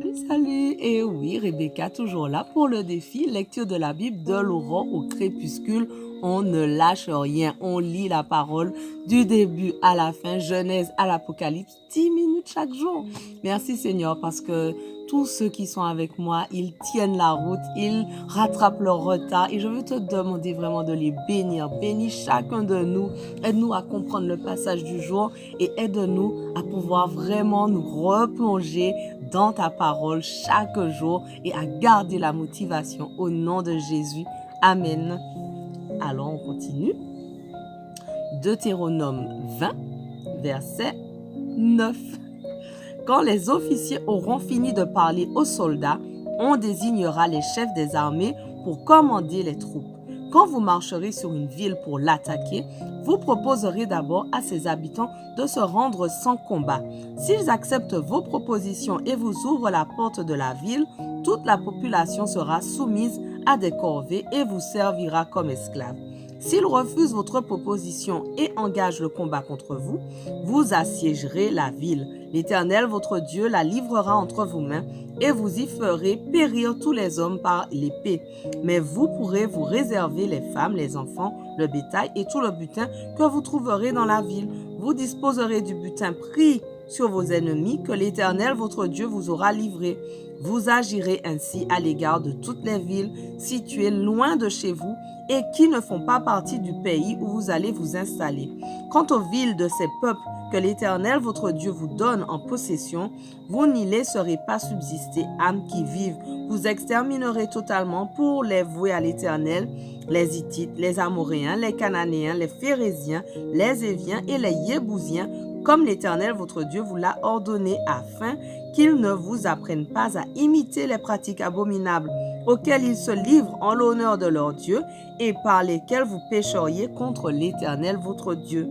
Salut, salut! Et oui, Rebecca, toujours là pour le défi. Lecture de la Bible de l'aurore au crépuscule. On ne lâche rien. On lit la parole du début à la fin, Genèse à l'Apocalypse, 10 minutes chaque jour. Merci Seigneur parce que tous ceux qui sont avec moi, ils tiennent la route, ils rattrapent leur retard. Et je veux te demander vraiment de les bénir. Bénis chacun de nous. Aide-nous à comprendre le passage du jour et aide-nous à pouvoir vraiment nous replonger dans ta parole chaque jour et à garder la motivation au nom de Jésus. Amen. Alors on continue. Deutéronome 20, verset 9. Quand les officiers auront fini de parler aux soldats, on désignera les chefs des armées pour commander les troupes. Quand vous marcherez sur une ville pour l'attaquer, vous proposerez d'abord à ses habitants de se rendre sans combat. S'ils acceptent vos propositions et vous ouvrent la porte de la ville, toute la population sera soumise à des corvées et vous servira comme esclaves. S'ils refusent votre proposition et engagent le combat contre vous, vous assiégerez la ville. L'Éternel, votre Dieu, la livrera entre vos mains et vous y ferez périr tous les hommes par l'épée. Mais vous pourrez vous réserver les femmes, les enfants, le bétail et tout le butin que vous trouverez dans la ville. Vous disposerez du butin pris sur vos ennemis que l'Éternel, votre Dieu, vous aura livré. Vous agirez ainsi à l'égard de toutes les villes situées loin de chez vous et qui ne font pas partie du pays où vous allez vous installer. Quant aux villes de ces peuples que l'Éternel, votre Dieu, vous donne en possession, vous n'y laisserez pas subsister âmes qui vivent. Vous exterminerez totalement pour les vouer à l'Éternel les Hittites, les Amoréens, les Cananéens, les Phéréziens, les Éviens et les Yébousiens, comme l'Éternel, votre Dieu, vous l'a ordonné, afin qu'ils ne vous apprennent pas à imiter les pratiques abominables auxquelles ils se livrent en l'honneur de leur Dieu et par lesquelles vous pécheriez contre l'Éternel, votre Dieu.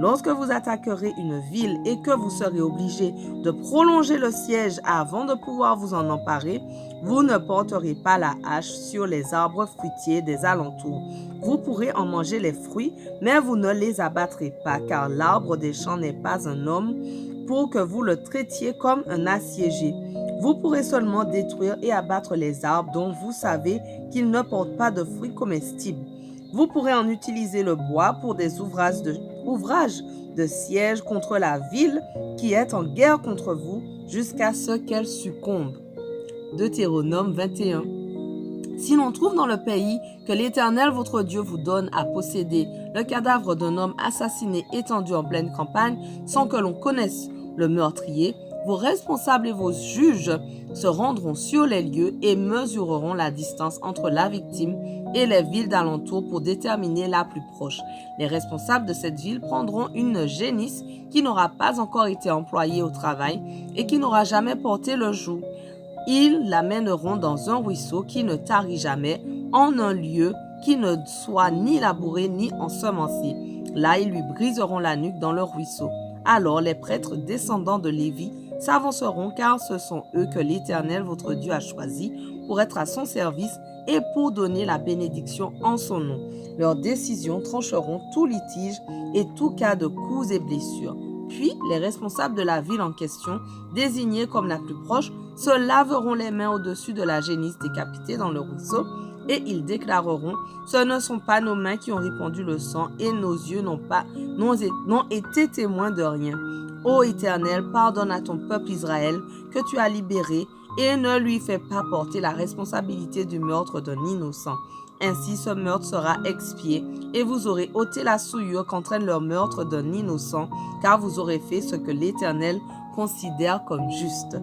Lorsque vous attaquerez une ville et que vous serez obligé de prolonger le siège avant de pouvoir vous en emparer, vous ne porterez pas la hache sur les arbres fruitiers des alentours. Vous pourrez en manger les fruits, mais vous ne les abattrez pas, car l'arbre des champs n'est pas un homme pour que vous le traitiez comme un assiégé. Vous pourrez seulement détruire et abattre les arbres dont vous savez qu'ils ne portent pas de fruits comestibles. Vous pourrez en utiliser le bois pour des ouvrages de siège contre la ville qui est en guerre contre vous jusqu'à ce qu'elle succombe. Deutéronome 21. Si l'on trouve dans le pays que l'Éternel votre Dieu vous donne à posséder le cadavre d'un homme assassiné étendu en pleine campagne sans que l'on connaisse le meurtrier, vos responsables et vos juges se rendront sur les lieux et mesureront la distance entre la victime et les villes d'alentour pour déterminer la plus proche. Les responsables de cette ville prendront une génisse qui n'aura pas encore été employée au travail et qui n'aura jamais porté le joug. Ils l'amèneront dans un ruisseau qui ne tarit jamais, en un lieu qui ne soit ni labouré ni ensemencé. Là, ils lui briseront la nuque dans le ruisseau. Alors les prêtres descendants de Lévi s'avanceront, car ce sont eux que l'Éternel votre Dieu a choisis pour être à son service et pour donner la bénédiction en son nom. Leurs décisions trancheront tout litige et tout cas de coups et blessures. Puis les responsables de la ville en question, désignés comme la plus proche, se laveront les mains au-dessus de la génisse décapitée dans le ruisseau et ils déclareront: ce ne sont pas nos mains qui ont répandu le sang et nos yeux n'ont été témoins de rien. Ô Éternel, pardonne à ton peuple Israël que tu as libéré et ne lui fais pas porter la responsabilité du meurtre d'un innocent. Ainsi ce meurtre sera expié et vous aurez ôté la souillure qu'entraîne le meurtre d'un innocent, car vous aurez fait ce que l'Éternel considère comme juste.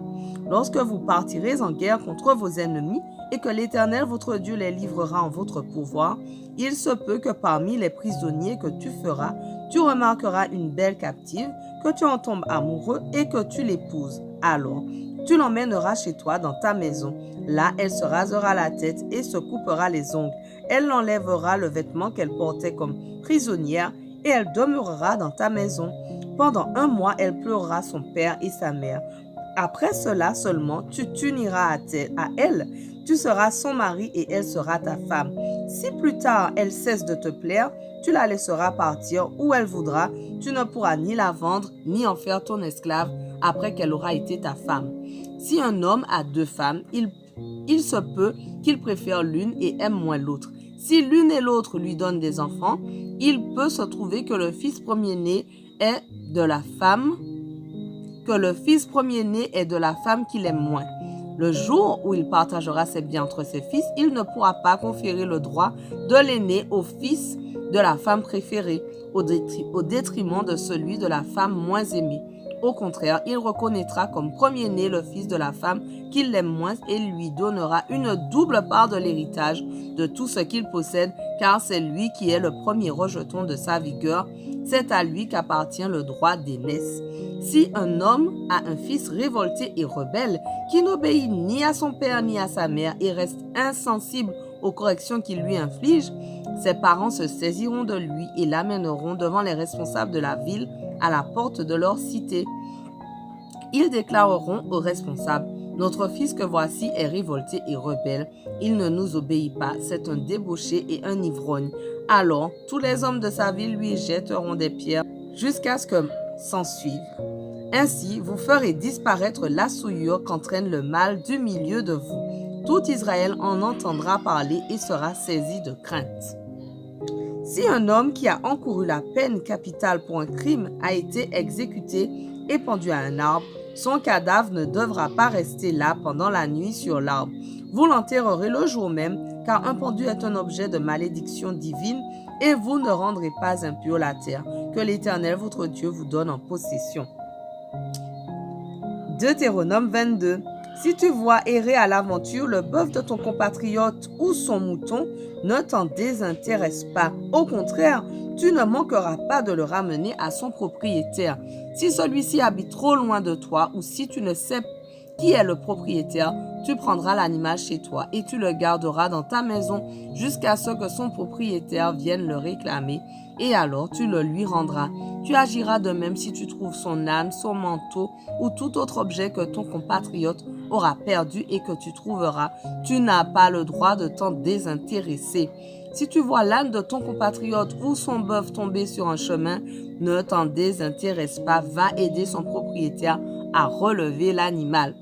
Lorsque vous partirez en guerre contre vos ennemis et que l'Éternel votre Dieu les livrera en votre pouvoir, il se peut que parmi les prisonniers que tu feras, tu remarqueras une belle captive, que tu en tombes amoureux et que tu l'épouses. Alors, tu l'emmèneras chez toi dans ta maison. Là, elle se rasera la tête et se coupera les ongles. Elle enlèvera le vêtement qu'elle portait comme prisonnière et elle demeurera dans ta maison. Pendant 1 mois, elle pleurera son père et sa mère. Après cela seulement, tu t'uniras à elle. Tu seras son mari et elle sera ta femme. Si plus tard elle cesse de te plaire, tu la laisseras partir où elle voudra. Tu ne pourras ni la vendre, ni en faire ton esclave après qu'elle aura été ta femme. Si un homme a 2 femmes, il se peut qu'il préfère l'une et aime moins l'autre. Si l'une et l'autre lui donnent des enfants, il peut se trouver que le fils premier-né est de la femme qu'il aime moins. Le jour où il partagera ses biens entre ses fils, il ne pourra pas conférer le droit de l'aîné au fils de la femme préférée, au détriment de celui de la femme moins aimée. Au contraire, il reconnaîtra comme premier-né le fils de la femme qu'il aime moins et lui donnera une double part de l'héritage de tout ce qu'il possède, car c'est lui qui est le premier rejeton de sa vigueur. C'est à lui qu'appartient le droit d'aînesse. Si un homme a un fils révolté et rebelle, qui n'obéit ni à son père ni à sa mère et reste insensible aux corrections qu'il lui inflige, ses parents se saisiront de lui et l'amèneront devant les responsables de la ville à la porte de leur cité. Ils déclareront aux responsables: notre fils que voici est révolté et rebelle. Il ne nous obéit pas, c'est un débauché et un ivrogne. Alors, tous les hommes de sa ville lui jetteront des pierres jusqu'à ce que s'en suive. Ainsi, vous ferez disparaître la souillure qu'entraîne le mal du milieu de vous. Tout Israël en entendra parler et sera saisi de crainte. Si un homme qui a encouru la peine capitale pour un crime a été exécuté et pendu à un arbre, son cadavre ne devra pas rester là pendant la nuit sur l'arbre. Vous l'enterrerez le jour même, car un pendu est un objet de malédiction divine, et vous ne rendrez pas impure la terre que l'Éternel votre Dieu vous donne en possession. Deutéronome 22. Si tu vois errer à l'aventure le bœuf de ton compatriote ou son mouton, ne t'en désintéresse pas. Au contraire, tu ne manqueras pas de le ramener à son propriétaire. Si celui-ci habite trop loin de toi ou si tu ne sais qui est le propriétaire, tu prendras l'animal chez toi et tu le garderas dans ta maison jusqu'à ce que son propriétaire vienne le réclamer et alors tu le lui rendras. Tu agiras de même si tu trouves son âne, son manteau ou tout autre objet que ton compatriote aura perdu et que tu trouveras. Tu n'as pas le droit de t'en désintéresser. Si tu vois l'âne de ton compatriote ou son bœuf tomber sur un chemin, ne t'en désintéresse pas, va aider son propriétaire à relever l'animal.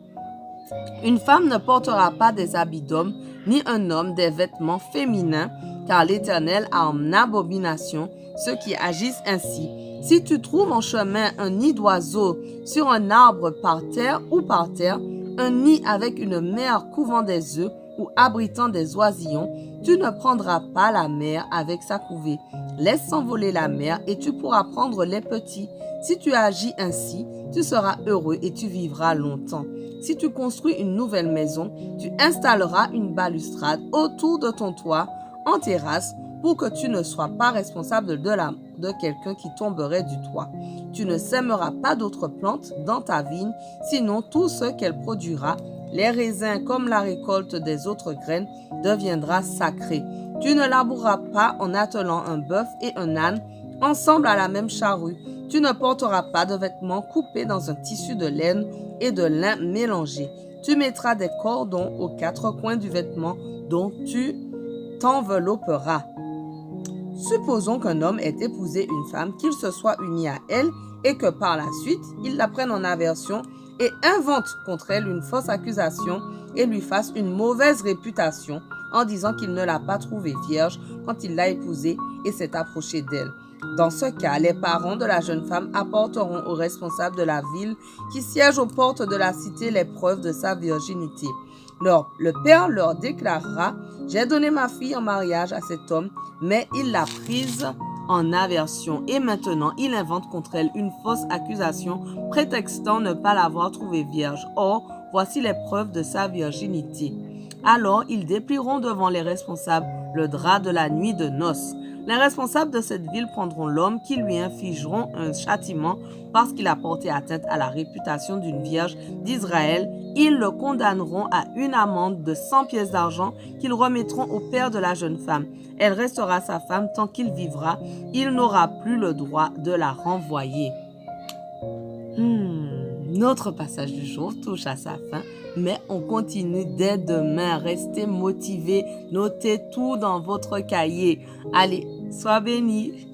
Une femme ne portera pas des habits d'homme, ni un homme des vêtements féminins, car l'Éternel a en abomination ceux qui agissent ainsi. Si tu trouves en chemin un nid d'oiseau sur un arbre par terre, un nid avec une mère couvant des œufs ou abritant des oisillons, tu ne prendras pas la mère avec sa couvée. Laisse s'envoler la mère et tu pourras prendre les petits. Si tu agis ainsi, tu seras heureux et tu vivras longtemps. Si tu construis une nouvelle maison, tu installeras une balustrade autour de ton toit en terrasse pour que tu ne sois pas responsable de quelqu'un qui tomberait du toit. Tu ne sèmeras pas d'autres plantes dans ta vigne, sinon tout ce qu'elle produira, les raisins comme la récolte des autres graines, deviendra sacré. Tu ne laboureras pas en attelant un bœuf et un âne ensemble à la même charrue. Tu ne porteras pas de vêtements coupés dans un tissu de laine et de lin mélangés. Tu mettras des cordons aux 4 coins du vêtement dont tu t'envelopperas. Supposons qu'un homme ait épousé une femme, qu'il se soit uni à elle et que par la suite, il la prenne en aversion et invente contre elle une fausse accusation et lui fasse une mauvaise réputation en disant qu'il ne l'a pas trouvée vierge quand il l'a épousée et s'est approché d'elle. Dans ce cas, les parents de la jeune femme apporteront au responsable de la ville qui siège aux portes de la cité les preuves de sa virginité. Le père leur déclarera: « J'ai donné ma fille en mariage à cet homme, mais il l'a prise en aversion et maintenant il invente contre elle une fausse accusation prétextant ne pas l'avoir trouvée vierge. Or, voici les preuves de sa virginité. » Alors ils déplieront devant les responsables le drap de la nuit de noces. Les responsables de cette ville prendront l'homme qui lui infligeront un châtiment parce qu'il a porté atteinte à la réputation d'une vierge d'Israël. Ils le condamneront à une amende de 100 pièces d'argent qu'ils remettront au père de la jeune femme. Elle restera sa femme tant qu'il vivra. Il n'aura plus le droit de la renvoyer. Notre passage du jour touche à sa fin, mais on continue dès demain. Restez motivés, notez tout dans votre cahier. Allez, sois bénis.